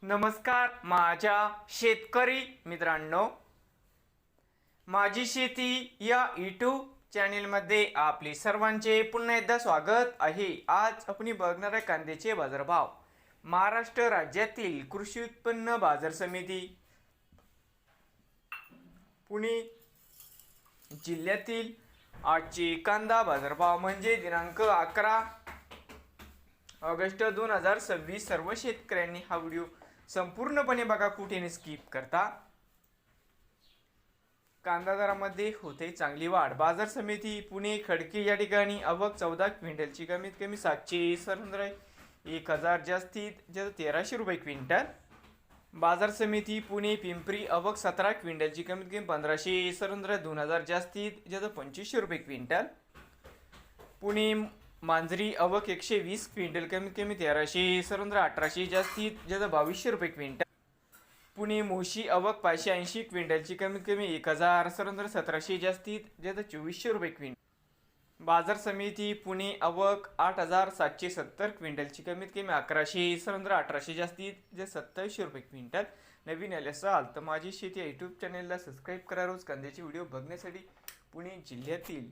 नमस्कार माझ्या शेतकरी मित्रांनो, माझी शेती या यूट्यूब चॅनेलमध्ये आपले सर्वांचे पुन्हा एकदा स्वागत आहे। आज आपण बघणार आहे कांद्याचे बाजारभाव। महाराष्ट्र राज्यातील कृषी उत्पन्न बाजार समिती पुणे जिल्ह्यातील आजचे कांदा बाजारभाव म्हणजे दिनांक 11 ऑगस्ट 2026। सर्व शेतकऱ्यांनी हा व्हिडिओ संपूर्णपणे बघा, कुठेही स्किप करता। कांदा दरामध्ये होते चांगली वाढ। बाजार समिती पुणे खडकी या ठिकाणी आवक 14 क्विंटलची कमीत कमी 717, 1000 जास्तीत जास्त 1300 रुपये क्विंटल। बाजार समिती पुणे पिंपरी आवक 17 क्विंटलची कमीत कमी 1517, 2000 जास्तीत जास्त 2500 रुपये क्विंटल। पुणे मांजरी आवक 120 क्विंटल कमीत कमी 1317, 1800 जास्तीत जास्त 2200 रुपये क्विंटल। पुणे मोशी आवक 580 क्विंटलची कमीत कमी 1017, 1700 जास्तीत जास्त 2400 रुपये क्विंटल। बाजार समिती पुणे आवक 8770 क्विंटलची कमीत कमी 1117, 1800 जास्तीत जास्त 2700 रुपये क्विंटल। नवीन आले असाल तर माझी शेती यूट्यूब चॅनेलला सबस्क्राईब करा रोज कांद्याचे व्हिडिओ बघण्यासाठी। पुणे जिल्ह्यातील